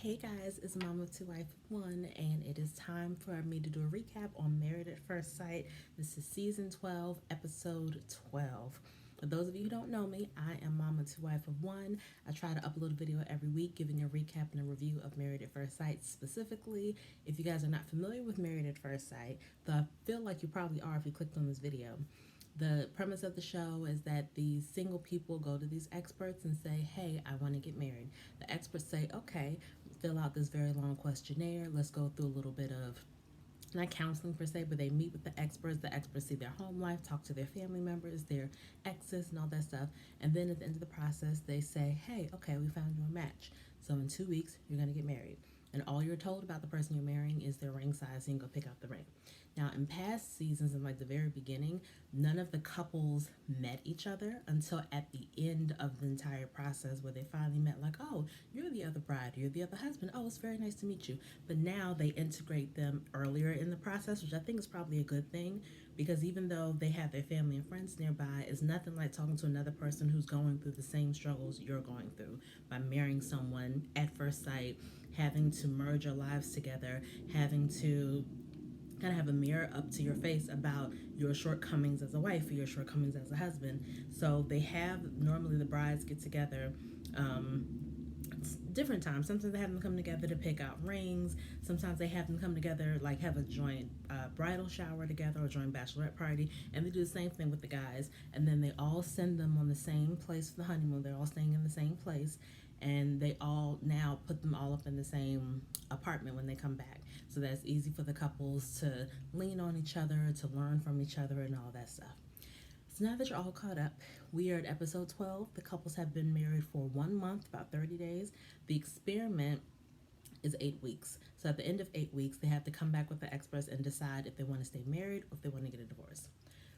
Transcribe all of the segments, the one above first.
Hey guys, it's Mama to Wife One, and it is time for me to do a recap on Married at First Sight. This is season 12, episode 12. For those of you who don't know me, I am Mama to Wife of One. I try to upload a video every week giving a recap and a review of Married at First Sight. Specifically, if you guys are not familiar with Married at First Sight, though I feel like you probably are if you clicked on this video. The premise of the show is that these single people go to these experts and say, hey, I want to get married. The experts say, okay, fill out this very long questionnaire. Let's go through a little bit of, not counseling per se, but they meet with the experts. The experts see their home life, talk to their family members, their exes, and all that stuff. And then at the end of the process, they say, hey, okay, we found you a match. So in 2 weeks, you're going to get married. And all you're told about the person you're marrying is their ring size, and you go pick out the ring. Now, in past seasons, in like the very beginning, none of the couples met each other until at the end of the entire process, where they finally met. Like, oh, you're the other bride, you're the other husband. Oh, it's very nice to meet you. But now they integrate them earlier in the process, which I think is probably a good thing, because even though they have their family and friends nearby, it's nothing like talking to another person who's going through the same struggles you're going through by marrying someone at first sight, having to merge your lives together, having to kind of have a mirror up to your face about your shortcomings as a wife or your shortcomings as a husband. So they have, normally the brides get together different times. Sometimes they have them come together to pick out rings. Sometimes they have them come together, like have a joint bridal shower together or joint bachelorette party. And they do the same thing with the guys. And then they all send them on the same place for the honeymoon. They're all staying in the same place. And they all now put them all up in the same apartment when they come back. So that's easy for the couples to lean on each other, to learn from each other, and all that stuff. So now that you're all caught up, we are at episode 12. The couples have been married for 1 month, about 30 days. The experiment is 8 weeks. So at the end of 8 weeks, they have to come back with the experts and decide if they want to stay married or if they want to get a divorce.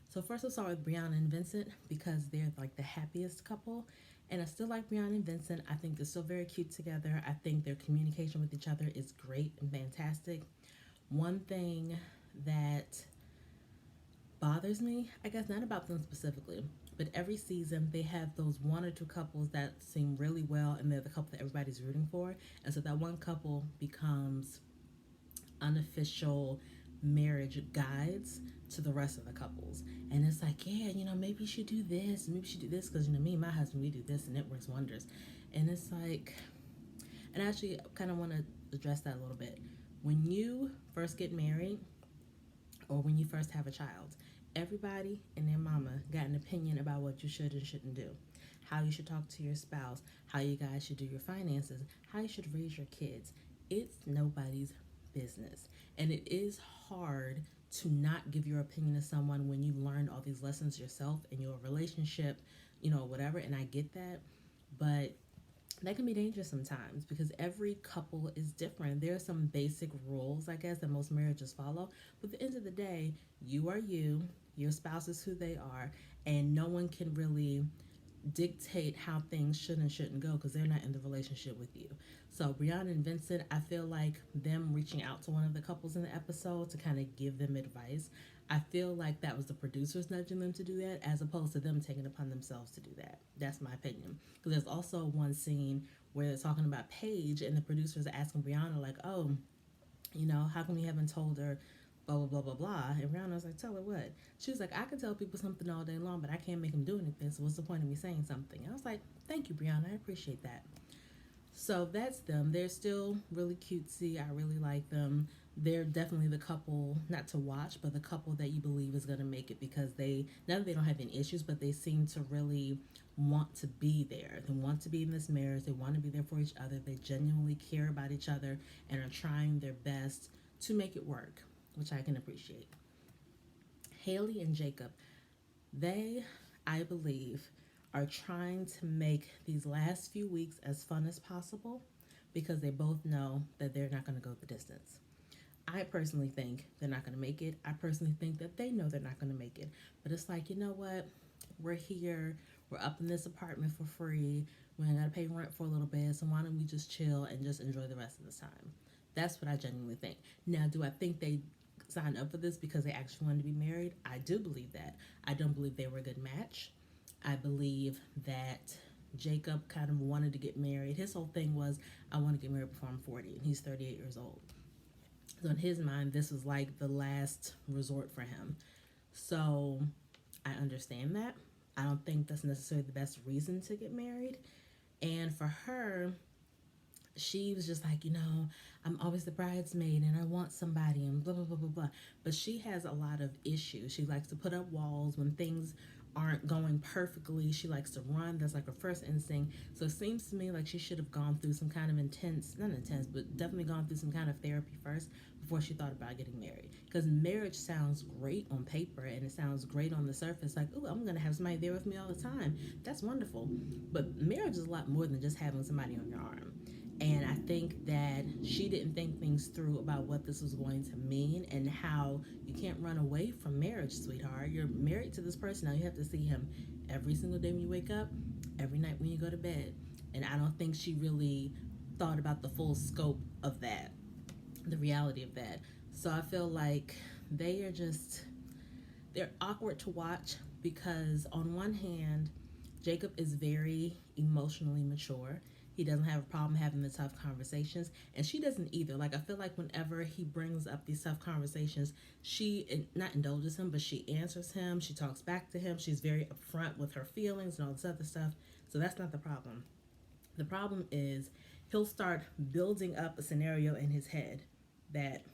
So first we'll start with Brianna and Vincent, because they're like the happiest couple. And I still like Brianna and Vincent. I think they're still very cute together. I think their communication with each other is great and fantastic. One thing that bothers me, I guess not about them specifically, but every season they have those one or two couples that seem really well, and they're the couple that everybody's rooting for. And so that one couple becomes unofficial marriage guides to the rest of the couples. And it's like, yeah, maybe you should do this, maybe you should do this, because me and my husband, we do this and it works wonders. And it's like, and I actually kind of want to address that a little bit. When you first get married, or when you first have a child, everybody and their mama got an opinion about what you should and shouldn't do, how you should talk to your spouse, how you guys should do your finances, how you should raise your kids. It's nobody's business. And it is hard to not give your opinion to someone when you've learned all these lessons yourself in your relationship, whatever. And I get that. But that can be dangerous sometimes, because every couple is different. There are some basic rules, I guess, that most marriages follow. But at the end of the day, you are you, your spouse is who they are, and no one can really dictate how things should and shouldn't go, because they're not in the relationship with you. So Brianna and Vincent, I feel like them reaching out to one of the couples in the episode to kind of give them advice, I feel like that was the producers nudging them to do that, as opposed to them taking it upon themselves to do that. That's my opinion. Because there's also one scene where they're talking about Paige, and the producers are asking Brianna, like, oh, how come you haven't told her blah, blah, blah, blah, blah. And Brianna was like, tell her what? She was like, I can tell people something all day long, but I can't make them do anything. So what's the point of me saying something? And I was like, thank you, Brianna. I appreciate that. So that's them. They're still really cutesy. I really like them. They're definitely the couple, not to watch, but the couple that you believe is going to make it, because not that they don't have any issues, but they seem to really want to be there. They want to be in this marriage. They want to be there for each other. They genuinely care about each other and are trying their best to make it work, which I can appreciate. Haley and Jacob, they, I believe, are trying to make these last few weeks as fun as possible, because they both know that they're not going to go the distance. I personally think they're not going to make it. I personally think that they know they're not going to make it. But it's like, you know what? We're here. We're up in this apartment for free. We ain't got to pay rent for a little bit. So why don't we just chill and just enjoy the rest of this time? That's what I genuinely think. Now, do I think they signed up for this because they actually wanted to be married? I do believe that. I don't believe they were a good match. I believe that Jacob kind of wanted to get married. His whole thing was, I want to get married before I'm 40, and he's 38 years old. So in his mind, this was like the last resort for him. So I understand that. I don't think that's necessarily the best reason to get married. And for her, she was just like, I'm always the bridesmaid and I want somebody and blah, blah, blah, blah, blah. But she has a lot of issues. She likes to put up walls when things aren't going perfectly. She likes to run. That's like her first instinct. So it seems to me like she should have gone through some kind of not intense, but definitely gone through some kind of therapy first before she thought about getting married. Because marriage sounds great on paper and it sounds great on the surface. Like, oh, I'm going to have somebody there with me all the time. That's wonderful. But marriage is a lot more than just having somebody on your arm. And I think that she didn't think things through about what this was going to mean and how you can't run away from marriage, sweetheart. You're married to this person. Now you have to see him every single day when you wake up, every night when you go to bed. And I don't think she really thought about the full scope of that, the reality of that. So I feel like they're awkward to watch because on one hand, Jacob is very emotionally mature. He doesn't have a problem having the tough conversations, and she doesn't either. Like, I feel like whenever he brings up these tough conversations, she not indulges him, but she answers him. She talks back to him. She's very upfront with her feelings and all this other stuff. So that's not the problem. The problem is he'll start building up a scenario in his head that,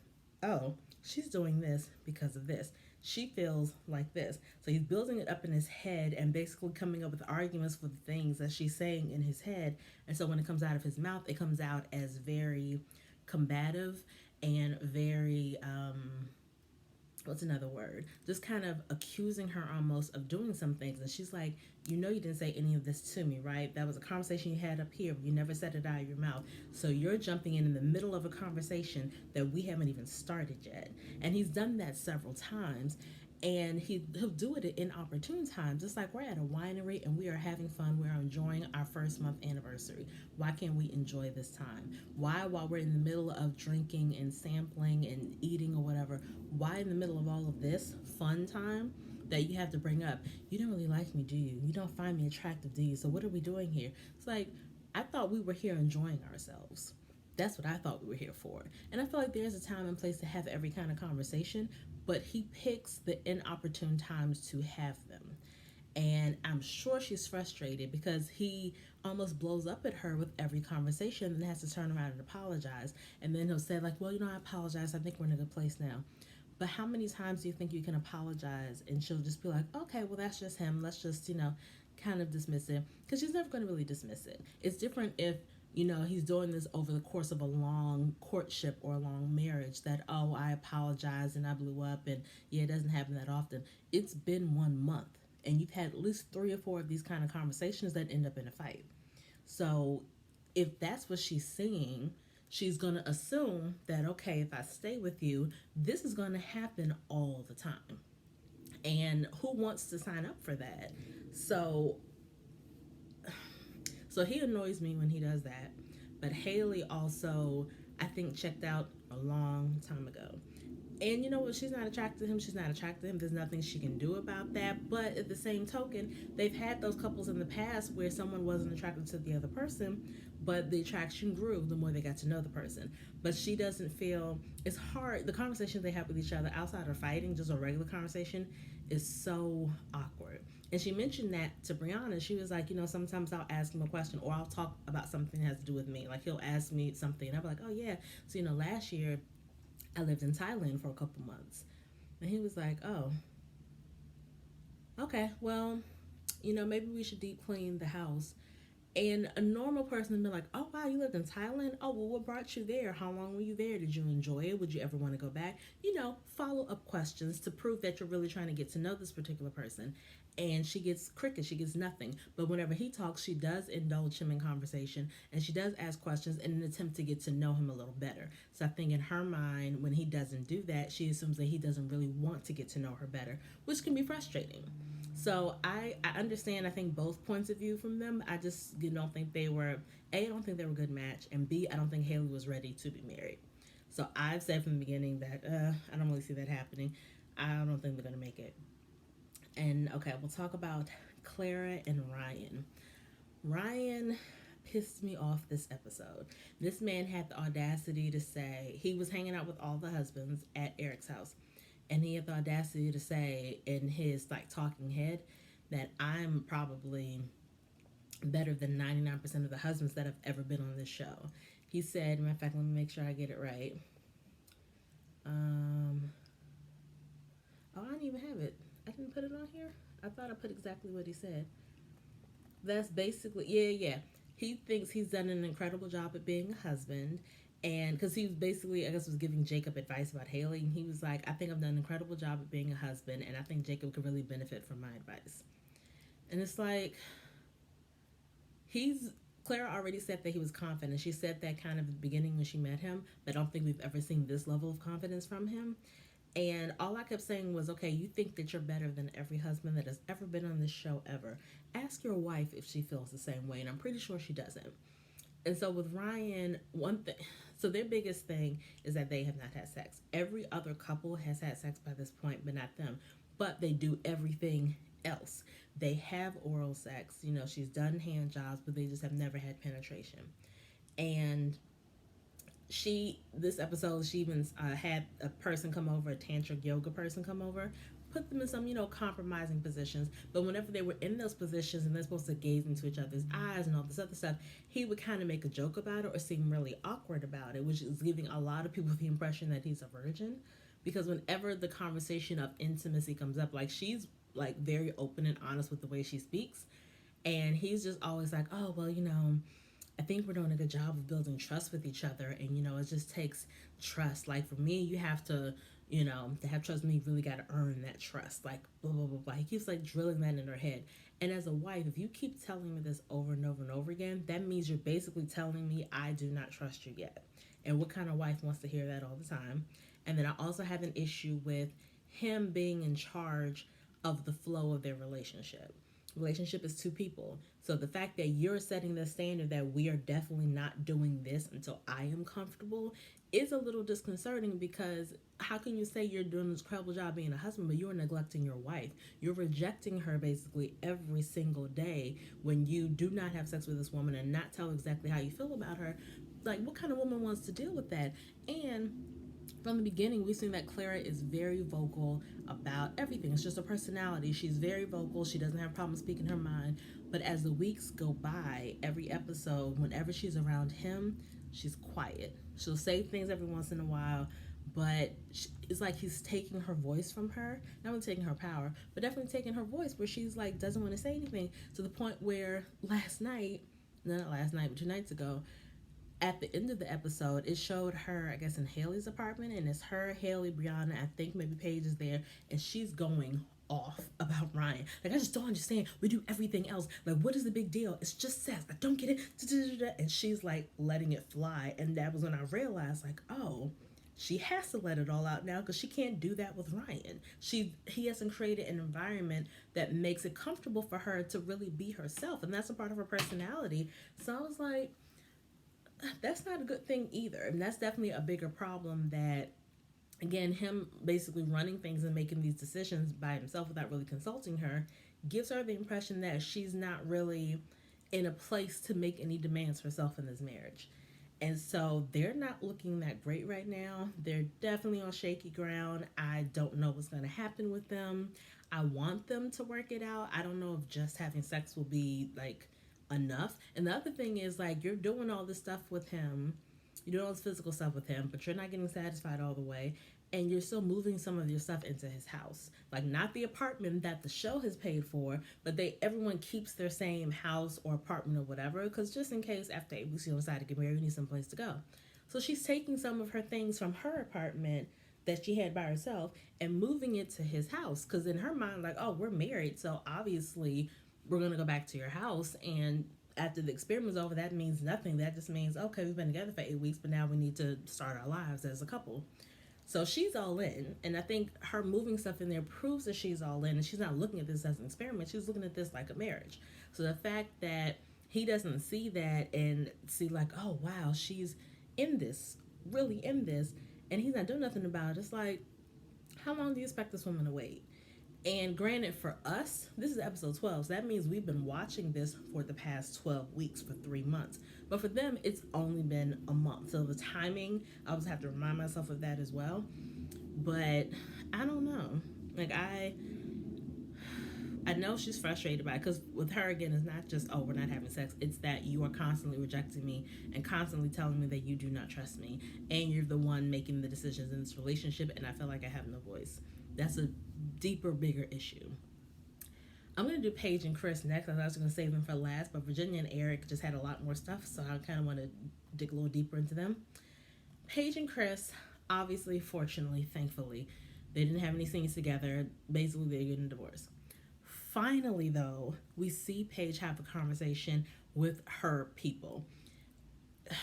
oh, she's doing this because of this. She feels like this. So he's building it up in his head and basically coming up with arguments for the things that she's saying in his head. And so when it comes out of his mouth, it comes out as very combative and very, what's another word? Just kind of accusing her almost of doing some things. And she's like, you didn't say any of this to me, right? That was a conversation you had up here, but you never said it out of your mouth. So you're jumping in the middle of a conversation that we haven't even started yet. And he's done that several times. And he'll do it at inopportune times. It's like we're at a winery and we are having fun. We're enjoying our first month anniversary. Why can't we enjoy this time? Why, while we're in the middle of drinking and sampling and eating or whatever, why in the middle of all of this fun time that you have to bring up, you don't really like me, do you? You don't find me attractive, do you? So what are we doing here? It's like, I thought we were here enjoying ourselves. That's what I thought we were here for. And I feel like there's a time and place to have every kind of conversation, but he picks the inopportune times to have them. And I'm sure she's frustrated because he almost blows up at her with every conversation and has to turn around and apologize. And then he'll say, like, well, I apologize. I think we're in a good place now. But how many times do you think you can apologize and she'll just be like, okay, well, that's just him. Let's just, kind of dismiss it. Because she's never going to really dismiss it. It's different if, he's doing this over the course of a long courtship or a long marriage that, oh, I apologize and I blew up and yeah, it doesn't happen that often. It's been 1 month and you've had at least 3 or 4 of these kind of conversations that end up in a fight. So if that's what she's seeing, she's going to assume that, okay, if I stay with you, this is going to happen all the time. And who wants to sign up for that? So he annoys me when he does that. But Haley also, I think, checked out a long time ago. And you know what? She's not attracted to him. She's not attracted to him. There's nothing she can do about that. But at the same token, they've had those couples in the past where someone wasn't attracted to the other person, but the attraction grew the more they got to know the person. But she doesn't feel, it's hard. The conversations they have with each other outside of fighting, just a regular conversation, is so awkward. And she mentioned that to Brianna. She was like, sometimes I'll ask him a question or I'll talk about something that has to do with me. Like he'll ask me something and I'll be like, oh yeah. So, last year I lived in Thailand for a couple months. And he was like, oh, okay, well, maybe we should deep clean the house. And a normal person would be like, oh, wow, you lived in Thailand? Oh, well, what brought you there? How long were you there? Did you enjoy it? Would you ever want to go back? Follow-up questions to prove that you're really trying to get to know this particular person. And she gets crickets. She gets nothing. But whenever he talks, she does indulge him in conversation. And she does ask questions in an attempt to get to know him a little better. So I think in her mind, when he doesn't do that, she assumes that he doesn't really want to get to know her better, which can be frustrating. So I understand, I think, both points of view from them. I just don't think they were, A, I don't think they were a good match, and B, I don't think Haley was ready to be married. So I've said from the beginning that I don't really see that happening. I don't think they're going to make it. And, okay, we'll talk about Clara and Ryan. Ryan pissed me off this episode. This man had the audacity to say he was hanging out with all the husbands at Eric's house, and he had the audacity to say in his like talking head that I'm probably better than 99% of the husbands that have ever been on this show. He said, matter of fact, let me make sure I get it right. Um, oh, I didn't even have it. I didn't put it on here. I thought I put exactly what he said. That's basically, yeah. He thinks he's done an incredible job at being a husband. And because he was basically, I guess, was giving Jacob advice about Haley. And he was like, I think I've done an incredible job at being a husband. And I think Jacob could really benefit from my advice. And it's like, he's Clara already said that he was confident. She said that kind of at the beginning when she met him, but I don't think we've ever seen this level of confidence from him. And all I kept saying was, okay, you think that you're better than every husband that has ever been on this show ever. Ask your wife if she feels the same way, and I'm pretty sure she doesn't. And so with Ryan, one thing, so their biggest thing is that they have not had sex. Every other couple has had sex by this point, but not them. But they do everything else. They have oral sex. You know, she's done hand jobs, but they just have never had penetration. And this episode, she even had a person come over, a tantric yoga person come over, put them in some, compromising positions. But whenever they were in those positions and they're supposed to gaze into each other's eyes and all this other stuff, he would kind of make a joke about it or seem really awkward about it, which is giving a lot of people the impression that he's a virgin. Because whenever the conversation of intimacy comes up, like she's like very open and honest with the way she speaks. And he's just always like, oh, well, I think we're doing a good job of building trust with each other. And, it just takes trust. Like for me, you have to, to have trust with me, you really got to earn that trust. Like, blah, blah, blah, blah. He keeps like drilling that in her head. And as a wife, if you keep telling me this over and over and over again, that means you're basically telling me I do not trust you yet. And what kind of wife wants to hear that all the time? And then I also have an issue with him being in charge of the flow of their relationship. Relationship is two people. So the fact that you're setting the standard that we are definitely not doing this until I am comfortable is a little disconcerting, because how can you say you're doing this incredible job being a husband, but you're neglecting your wife? You're rejecting her basically every single day when you do not have sex with this woman and not tell exactly how you feel about her. Like, what kind of woman wants to deal with that? And from the beginning, we've seen that Clara is very vocal about everything. It's just a personality. She's very vocal. She doesn't have a problem speaking her mind. But as the weeks go by, every episode, whenever she's around him, she's quiet. She'll say things every once in a while, but it's like he's taking her voice from her. Not really taking her power, but definitely taking her voice, where she's like doesn't want to say anything, to the point where not last night, but 2 nights ago, at the end of the episode, it showed her, I guess, in Haley's apartment, and it's her, Haley, Brianna, I think maybe Paige is there, and she's going off about Ryan. Like, I just don't understand. We do everything else. Like, what is the big deal? It's just sex. I don't get it. And she's like letting it fly. And that was when I realized, like, oh, she has to let it all out now, because she can't do that with Ryan. He hasn't created an environment that makes it comfortable for her to really be herself, and that's a part of her personality. So I was like, that's not a good thing either. And that's definitely a bigger problem, that again, him basically running things and making these decisions by himself without really consulting her gives her the impression that she's not really in a place to make any demands for herself in this marriage. And so they're not looking that great right now. They're definitely on shaky ground. I don't know what's going to happen with them. I want them to work it out. I don't know if just having sex will be like enough. And the other thing is, like, you're doing all this stuff with him, you're doing all this physical stuff with him, but you're not getting satisfied all the way, and you're still moving some of your stuff into his house. Like, not the apartment that the show has paid for, but everyone keeps their same house or apartment or whatever, because just in case after 8 weeks you decide to get married, you need some place to go. So she's taking some of her things from her apartment that she had by herself and moving it to his house, because in her mind, like, oh, we're married, so obviously we're going to go back to your house. And after the experiment's over, that means nothing. That just means, okay, we've been together for 8 weeks, but now we need to start our lives as a couple. So she's all in. And I think her moving stuff in there proves that she's all in. And she's not looking at this as an experiment. She's looking at this like a marriage. So the fact that he doesn't see that and see like, oh, wow, she's in this, really in this, and he's not doing nothing about it, it's like, how long do you expect this woman to wait? And granted, for us, this is episode 12, so that means we've been watching this for the past 12 weeks for 3 months. But for them, it's only been a month. So the timing, I always have to remind myself of that as well. But I don't know. Like, I know she's frustrated by it because with her, again, it's not just, oh, we're not having sex. It's that you are constantly rejecting me and constantly telling me that you do not trust me. And you're the one making the decisions in this relationship, and I feel like I have no voice. That's a deeper, bigger issue. I'm going to do Paige and Chris next. I was going to save them for last, but Virginia and Eric just had a lot more stuff, so I kind of want to dig a little deeper into them. Paige and Chris, obviously, fortunately, thankfully, they didn't have any scenes together. Basically, they're getting divorced. Finally, though, we see Paige have a conversation with her people.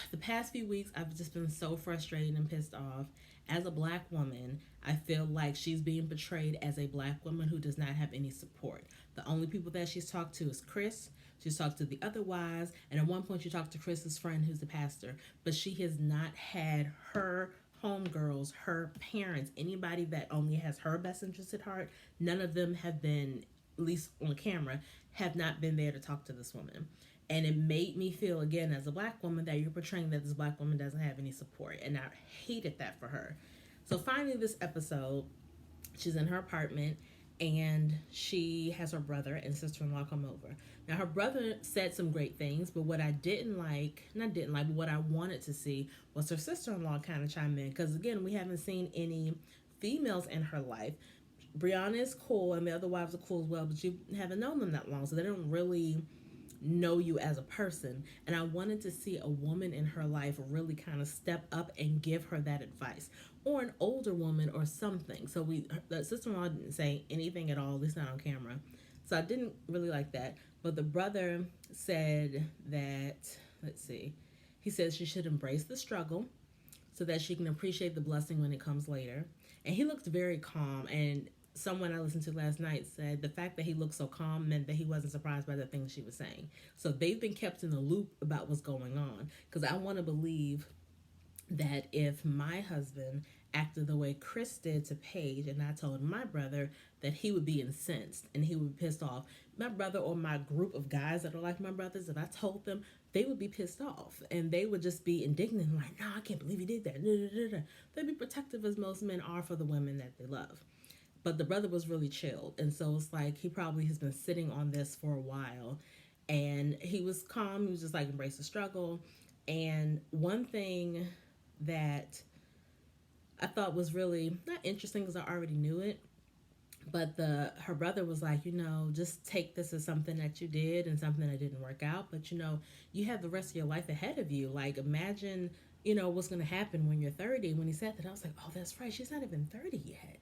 The past few weeks, I've just been so frustrated and pissed off. As a black woman, I feel like she's being portrayed as a black woman who does not have any support. The only people that she's talked to is Chris. She's talked to the other wives, and at one point she talked to Chris's friend who's the pastor. But she has not had her homegirls, her parents, anybody that only has her best interest at heart. None of them have been, at least on camera, have not been there to talk to this woman. And it made me feel, again, as a black woman, that you're portraying that this black woman doesn't have any support. And I hated that for her. So finally, this episode, she's in her apartment and she has her brother and sister-in-law come over. Now, her brother said some great things, but what I but what I wanted to see was her sister-in-law kind of chime in. Because, again, we haven't seen any females in her life. Brianna is cool and the other wives are cool as well, but you haven't known them that long, so they don't really know you as a person. And I wanted to see a woman in her life really kind of step up and give her that advice, or an older woman or something. So the sister-in-law didn't say anything at all, at least not on camera, so I didn't really like that. But the brother said that, he says she should embrace the struggle so that she can appreciate the blessing when it comes later. And he looked very calm, and someone I listened to last night said the fact that he looked so calm meant that he wasn't surprised by the things she was saying. So they've been kept in the loop about what's going on, because I want to believe that if my husband acted the way Chris did to Paige, and I told my brother, that he would be incensed and he would be pissed off. My brother, or my group of guys that are like my brothers, if I told them, they would be pissed off and they would just be indignant, like, no, I can't believe he did that. They'd be protective, as most men are for the women that they love. But the brother was really chilled, and so it's like he probably has been sitting on this for a while, and he was calm. He was just like, embrace the struggle. And one thing that I thought was really not interesting, because I already knew it, but her brother was like, just take this as something that you did and something that didn't work out, but you have the rest of your life ahead of you. Like, imagine what's going to happen when you're 30. When he said that, I was like, oh, that's right, she's not even 30 yet.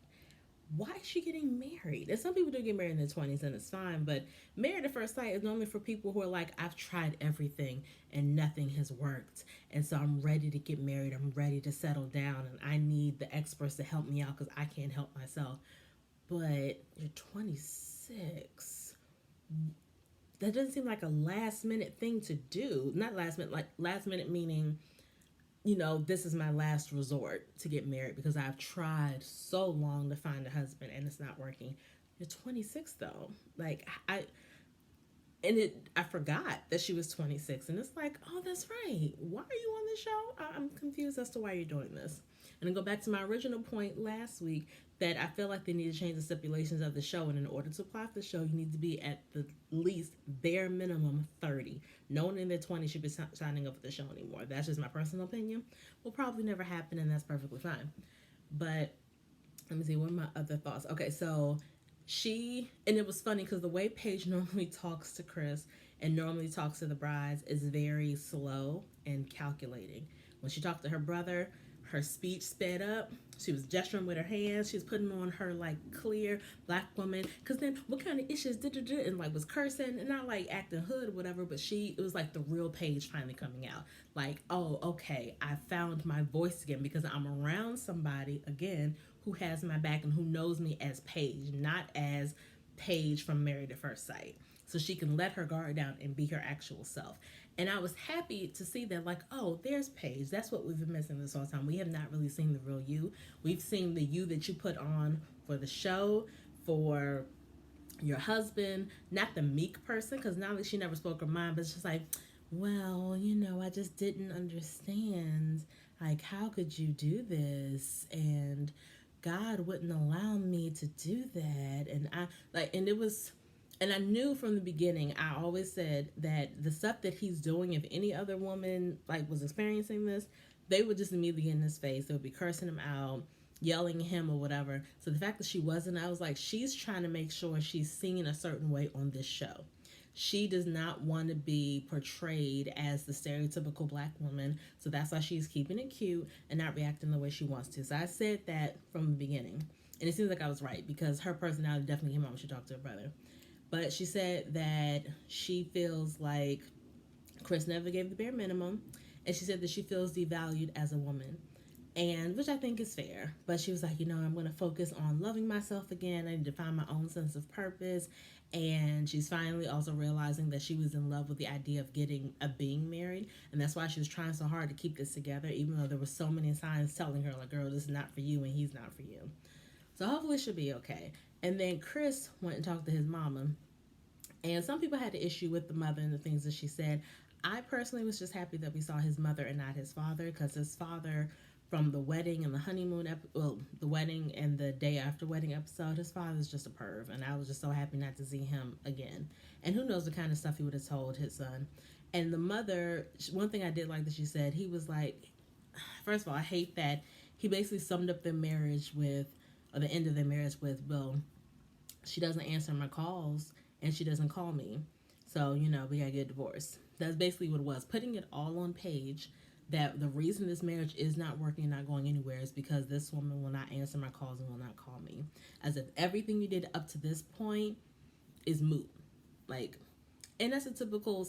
Why is she getting married? And some people do get married in their 20s, and it's fine, but married at first sight is normally for people who are like, I've tried everything and nothing has worked, and so I'm ready to get married, I'm ready to settle down, and I need the experts to help me out because I can't help myself. But you're 26. That doesn't seem like a last minute thing to do. Not last minute, like last minute meaning, this is my last resort to get married because I've tried so long to find a husband and it's not working. You're 26 though. Like, I forgot that she was 26, and it's like, oh, that's right. Why are you on this show? I'm confused as to why you're doing this. And I go back to my original point last week, that I feel like they need to change the stipulations of the show, and in order to apply for the show, you need to be at the least bare minimum 30. No one in their 20s should be signing up for the show anymore. That's just my personal opinion. Will probably never happen, and that's perfectly fine. But let me see, what are my other thoughts? Okay, so and it was funny because the way Paige normally talks to Chris and normally talks to the brides is very slow and calculating. When she talked to her brother, her speech sped up. She was gesturing with her hands. She was putting on her like clear black woman. Because then, what kind of issues and like was cursing and not like acting hood or whatever. But it was like the real Paige finally coming out. Like, oh, okay, I found my voice again because I'm around somebody again who has my back and who knows me as Paige, not as Paige from Married at First Sight. So she can let her guard down and be her actual self. And I was happy to see that, like, oh, there's Paige. That's what we've been missing this whole time. We have not really seen the real you. We've seen the you that you put on for the show, for your husband, not the meek person, because not that she never spoke her mind, but it's just like, well, I just didn't understand. Like, how could you do this? And God wouldn't allow me to do that. And and it was, and I knew from the beginning, I always said that the stuff that he's doing, if any other woman like was experiencing this, they would just immediately get in his face. They would be cursing him out, yelling at him or whatever. So the fact that she wasn't, I was like, she's trying to make sure she's seen a certain way on this show. She does not want to be portrayed as the stereotypical black woman. So that's why she's keeping it cute and not reacting the way she wants to. So I said that from the beginning. And it seems like I was right, because her personality definitely came out when she talked to her brother. But she said that she feels like Chris never gave the bare minimum. And she said that she feels devalued as a woman. And which I think is fair. But she was like, I'm going to focus on loving myself again. I need to find my own sense of purpose. And she's finally also realizing that she was in love with the idea of being married. And that's why she was trying so hard to keep this together, even though there were so many signs telling her, like, girl, this is not for you and he's not for you. So hopefully she'll be okay. And then Chris went and talked to his mama. And some people had an issue with the mother and the things that she said. I personally was just happy that we saw his mother and not his father, because his father, from the wedding and the honeymoon, the wedding and the day after wedding episode, his father's just a perv, and I was just so happy not to see him again. And who knows the kind of stuff he would have told his son. And the mother, one thing I did like that she said, he was like, first of all, I hate that he basically summed up their marriage with, or the end of their marriage with, well, she doesn't answer my calls and she doesn't call me, so we gotta get divorced. That's basically what it was, putting it all on page, that the reason this marriage is not working and not going anywhere is because this woman will not answer my calls and will not call me. As if everything you did up to this point is moot. Like, and that's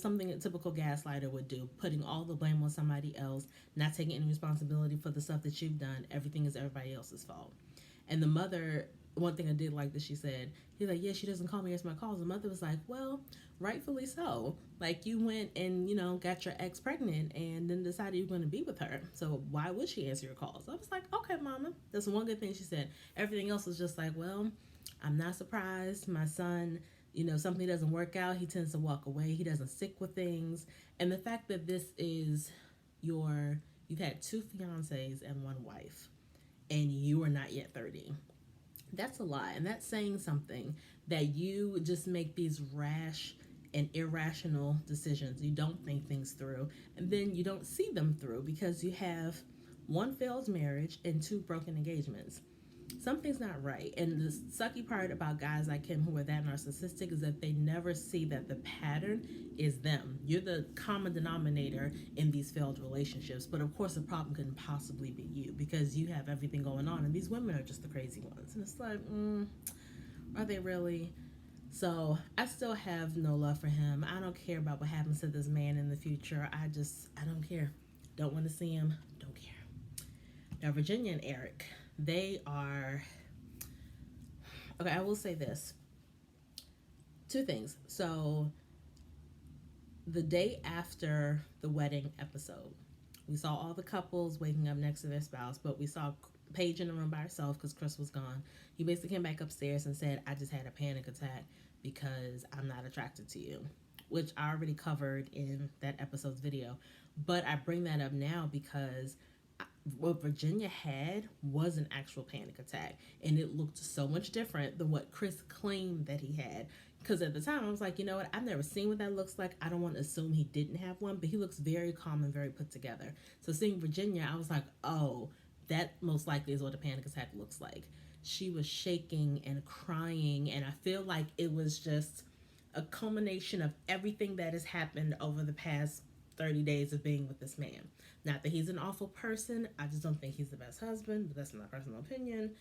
something a typical gaslighter would do, putting all the blame on somebody else, not taking any responsibility for the stuff that you've done. Everything is everybody else's fault. And the mother, one thing I did like that she said, he's like, yeah, she doesn't call me, answer my calls. The mother was like, well, rightfully so. Like, you went and, got your ex pregnant and then decided you were going to be with her. So why would she answer your calls? I was like, okay, mama. That's one good thing she said. Everything else was just like, well, I'm not surprised. My son, something doesn't work out, he tends to walk away. He doesn't stick with things. And the fact that this is you've had 2 fiancés and 1 wife, and you are not yet 30. That's a lot. And that's saying something, that you just make these rash and irrational decisions. You don't think things through, and then you don't see them through because you have 1 failed marriage and 2 broken engagements. Something's not right. And the sucky part about guys like him who are that narcissistic is that they never see that the pattern is them. You're the common denominator in these failed relationships. But of course, the problem couldn't possibly be you, because you have everything going on, and these women are just the crazy ones. And it's like, are they really? So I still have no love for him. I don't care about what happens to this man in the future. I don't care. Don't want to see him. Don't care. Now, Virginia and Eric, they are, okay, I will say this. 2 things. So the day after the wedding episode, we saw all the couples waking up next to their spouse, but we saw Paige in the room by herself because Chris was gone. He basically came back upstairs and said, I just had a panic attack because I'm not attracted to you, which I already covered in that episode's video. But I bring that up now because what Virginia had was an actual panic attack, and it looked so much different than what Chris claimed that he had. Because at the time I was like, you know what, I've never seen what that looks like. I don't want to assume he didn't have one, but he looks very calm and very put together. So seeing Virginia, I was like, oh, that most likely is what a panic attack looks like. She was shaking and crying, and I feel like it was just a culmination of everything that has happened over the past 30 days of being with this man. Not that he's an awful person. I just don't think he's the best husband, but that's my personal opinion.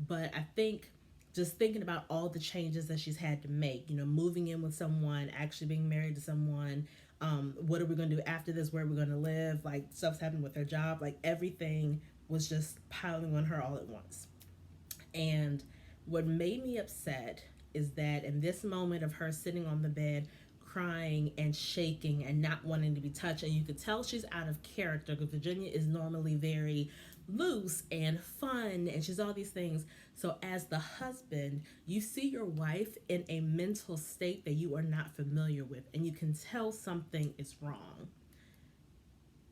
But I think just thinking about all the changes that she's had to make, moving in with someone, actually being married to someone, what are we going to do after this, where are we going to live, like stuff's happened with her job, like everything was just piling on her all at once. And what made me upset is that in this moment of her sitting on the bed crying and shaking and not wanting to be touched. And you could tell she's out of character because Virginia is normally very loose and fun and she's all these things. So, as the husband, you see your wife in a mental state that you are not familiar with, and you can tell something is wrong.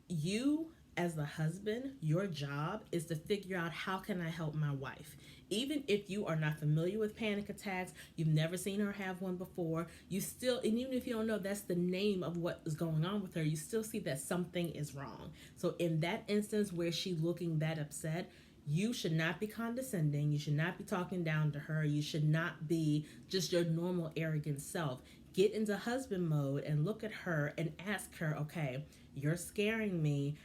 You, as the husband, your job is to figure out how can I help my wife. Even if you are not familiar with panic attacks, you've never seen her have one before, you still, and even if you don't know that's the name of what is going on with her, you still see that something is wrong. So in that instance where she's looking that upset, you should not be condescending. You should not be talking down to her. You should not be just your normal arrogant self. Get into husband mode and look at her and ask her, okay, you're scaring me.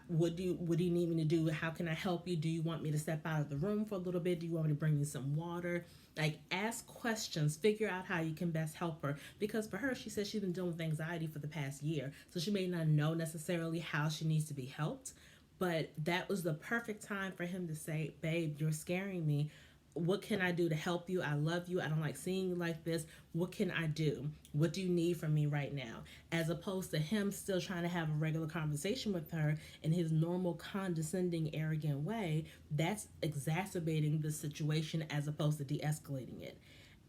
What do you need me to do? How can I help you? Do you want me to step out of the room for a little bit? Do you want me to bring you some water? Like, ask questions, figure out how you can best help her. Because for her, she says she's been dealing with anxiety for the past year. So she may not know necessarily how she needs to be helped. But that was the perfect time for him to say, babe, you're scaring me. What can I do to help you? I love you. I don't like seeing you like this. What can I do? What do you need from me right now? As opposed to him still trying to have a regular conversation with her in his normal condescending, arrogant way, that's exacerbating the situation as opposed to de-escalating it.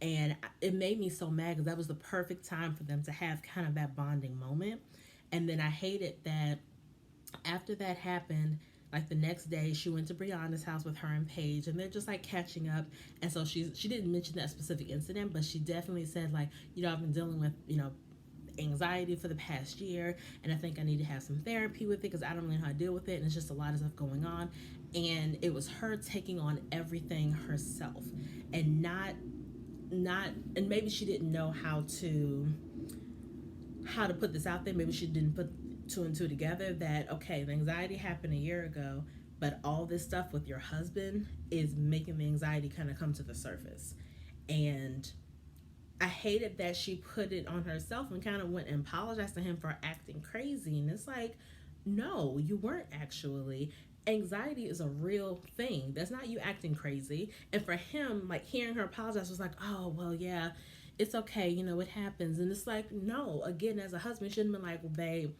And it made me so mad because that was the perfect time for them to have kind of that bonding moment. And then I hated that after that happened, like the next day, she went to Brianna's house with her and Paige, and they're just like catching up. And so she didn't mention that specific incident, but she definitely said like, I've been dealing with anxiety for the past year, and I think I need to have some therapy with it because I don't really know how to deal with it, and it's just a lot of stuff going on. And it was her taking on everything herself, and not and maybe she didn't know how to put this out there. Maybe she didn't put two and two together that, okay, the anxiety happened a year ago, but all this stuff with your husband is making the anxiety kind of come to the surface. And I hated that she put it on herself and kind of went and apologized to him for acting crazy. And it's like, no, you weren't actually. Anxiety is a real thing. That's not you acting crazy. And for him, like hearing her apologize was like, oh, well, yeah, it's okay. It happens. And it's like, no, again, as a husband, shouldn't have been like, well, babe,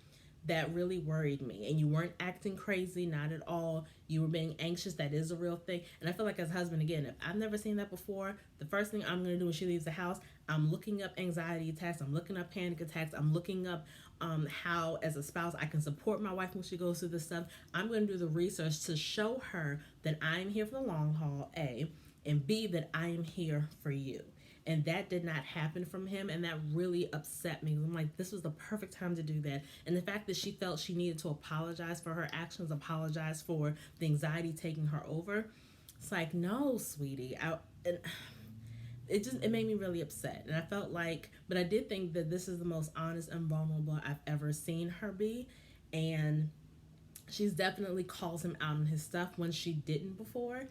that really worried me. And you weren't acting crazy, not at all. You were being anxious. That is a real thing. And I feel like as a husband, again, if I've never seen that before, the first thing I'm going to do when she leaves the house, I'm looking up anxiety attacks. I'm looking up panic attacks. I'm looking up how, as a spouse, I can support my wife when she goes through this stuff. I'm going to do the research to show her that I'm here for the long haul, A, and B, that I am here for you. And that did not happen from him, and that really upset me. I'm like, this was the perfect time to do that. And the fact that she felt she needed to apologize for her actions, apologize for the anxiety taking her over, it's like, no, sweetie. It made me really upset. And I felt like, but I did think that this is the most honest and vulnerable I've ever seen her be. And she's definitely calls him out on his stuff when she didn't before.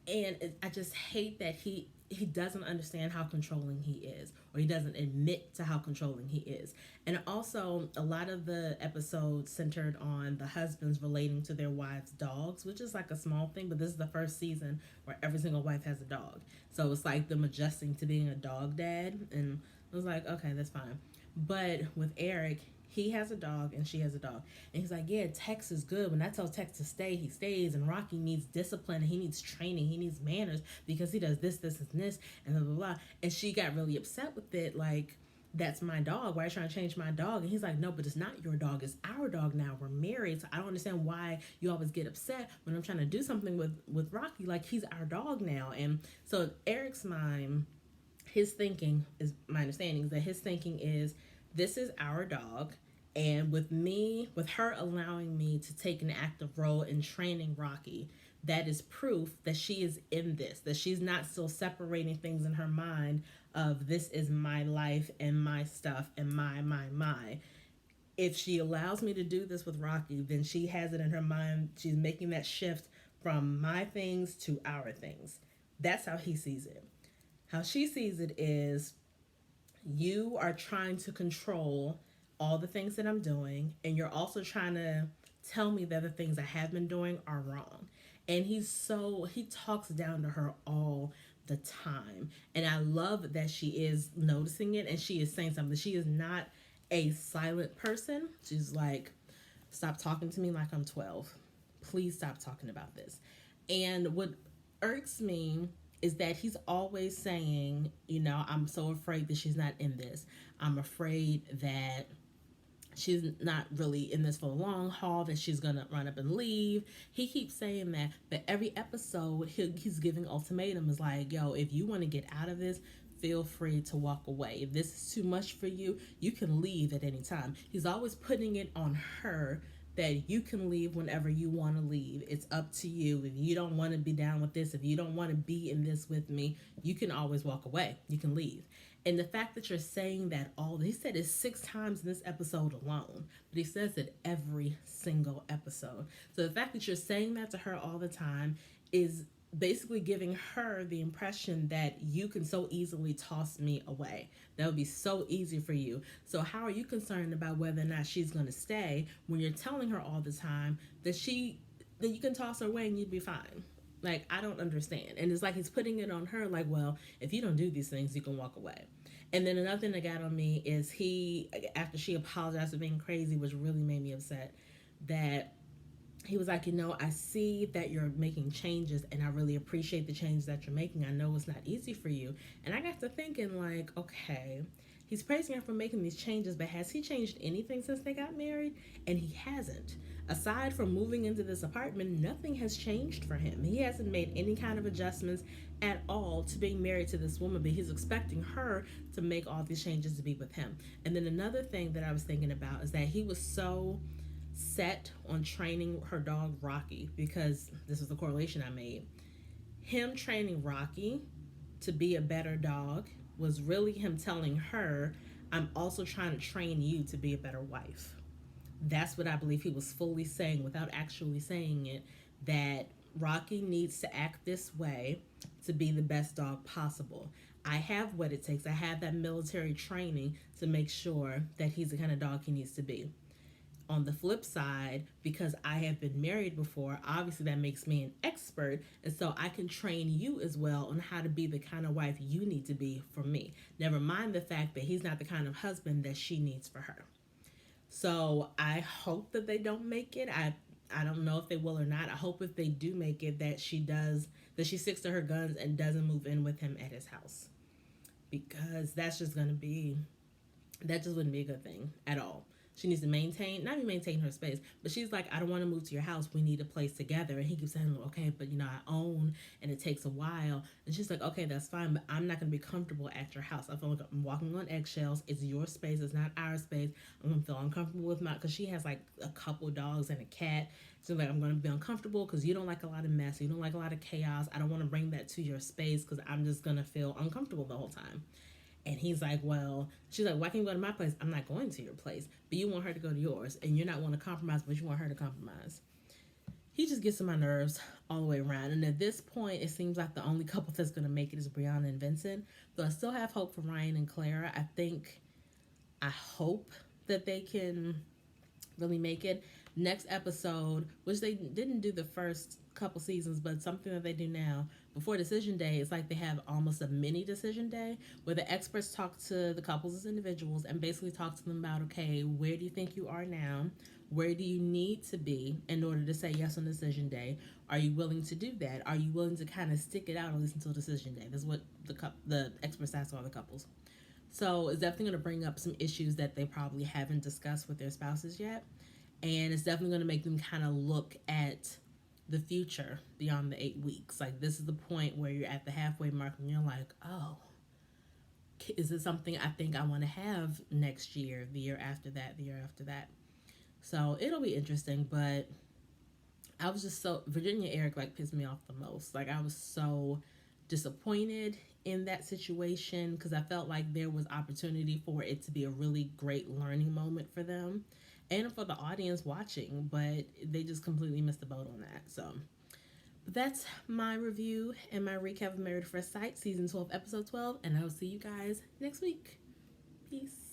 And I just hate that he doesn't understand how controlling he is, or he doesn't admit to how controlling he is. And also, a lot of the episodes centered on the husbands relating to their wives' dogs, which is like a small thing, but this is the first season where every single wife has a dog. So it's like them adjusting to being a dog dad, and I was like, okay, that's fine. But with Eric, he has a dog and she has a dog. And he's like, yeah, Tex is good. When I tell Tex to stay, he stays. And Rocky needs discipline and he needs training. He needs manners because he does this, this, and this, and blah, blah, blah. And she got really upset with it. Like, that's my dog. Why are you trying to change my dog? And he's like, no, but it's not your dog. It's our dog now. We're married. So I don't understand why you always get upset when I'm trying to do something with Rocky. Like, he's our dog now. And so Eric's mind, his thinking is, my understanding is that his thinking is, this is our dog. And with her allowing me to take an active role in training Rocky, that is proof that she is in this, that she's not still separating things in her mind of this is my life and my stuff and my. If she allows me to do this with Rocky, then she has it in her mind. She's making that shift from my things to our things. That's how he sees it. How she sees it is, you are trying to control all the things that I'm doing, and you're also trying to tell me that the things I have been doing are wrong. And he talks down to her all the time. And I love that she is noticing it and she is saying something. She is not a silent person. She's like, stop talking to me like I'm 12. Please stop talking about this. And what irks me is that he's always saying, I'm so afraid that she's not in this. I'm afraid that she's not really in this for the long haul, that she's gonna run up and leave. He keeps saying that, but every episode he's giving ultimatums like, yo, if you want to get out of this, feel free to walk away. If this is too much for you, you can leave at any time. He's always putting it on her that you can leave whenever you want to leave. It's up to you. If you don't want to be down with this, if you don't want to be in this with me, you can always walk away. You can leave. And the fact that you're saying that he said it 6 times in this episode alone, but he says it every single episode. So the fact that you're saying that to her all the time is basically giving her the impression that you can so easily toss me away. That would be so easy for you. So how are you concerned about whether or not she's going to stay when you're telling her all the time that you can toss her away and you'd be fine? Like, I don't understand. And it's like he's putting it on her like, well, if you don't do these things, you can walk away. And then another thing that got on me is after she apologized for being crazy, which really made me upset, that he was like, I see that you're making changes and I really appreciate the changes that you're making. I know it's not easy for you. And I got to thinking like, okay, he's praising her for making these changes, but has he changed anything since they got married? And he hasn't. Aside from moving into this apartment, nothing has changed for him. He hasn't made any kind of adjustments at all to being married to this woman, but he's expecting her to make all these changes to be with him. And then another thing that I was thinking about is that he was so set on training her dog Rocky, because this is the correlation I made. Him training Rocky to be a better dog was really him telling her, I'm also trying to train you to be a better wife. That's what I believe he was fully saying without actually saying it, that Rocky needs to act this way to be the best dog possible. I have what it takes. I have that military training to make sure that he's the kind of dog he needs to be. On the flip side, because I have been married before, obviously that makes me an expert, and so I can train you as well on how to be the kind of wife you need to be for me. Never mind the fact that he's not the kind of husband that she needs for her. So I hope that they don't make it. I don't know if they will or not. I hope if they do make it that she sticks to her guns and doesn't move in with him at his house. Because that just wouldn't be a good thing at all. She needs to not even maintain her space, but she's like, I don't want to move to your house. We need a place together. And he keeps saying, okay, but I own and it takes a while. And she's like, okay, that's fine, but I'm not going to be comfortable at your house. I feel like I'm walking on eggshells. It's your space. It's not our space. I'm going to feel uncomfortable with because she has like a couple dogs and a cat. So like, I'm going to be uncomfortable because you don't like a lot of mess. You don't like a lot of chaos. I don't want to bring that to your space because I'm just going to feel uncomfortable the whole time. And he's like, well, she's like, why can't you go to my place? I'm not going to your place. But you want her to go to yours. And you're not wanting to compromise, but you want her to compromise. He just gets on my nerves all the way around. And at this point, it seems like the only couple that's going to make it is Brianna and Vincent. Though I still have hope for Ryan and Clara. I hope that they can really make it. Next episode, which they didn't do the first couple seasons, but something that they do now, before decision day, it's like they have almost a mini decision day where the experts talk to the couples as individuals and basically talk to them about, okay, where do you think you are now? Where do you need to be in order to say yes on decision day? Are you willing to do that? Are you willing to kind of stick it out at least until decision day? That's what the experts ask all the couples. So it's definitely going to bring up some issues that they probably haven't discussed with their spouses yet. And it's definitely going to make them kind of look at the future beyond the 8 weeks. Like, this is the point where you're at the halfway mark and you're like, oh, is it something I think I want to have next year, the year after that, the year after that? So it'll be interesting, but I was just Virginia Eric like pissed me off the most. Like, I was so disappointed in that situation because I felt like there was opportunity for it to be a really great learning moment for them and for the audience watching, but they just completely missed the boat on that. So that's my review and my recap of Married at First Sight, Season 12, Episode 12, and I will see you guys next week. Peace.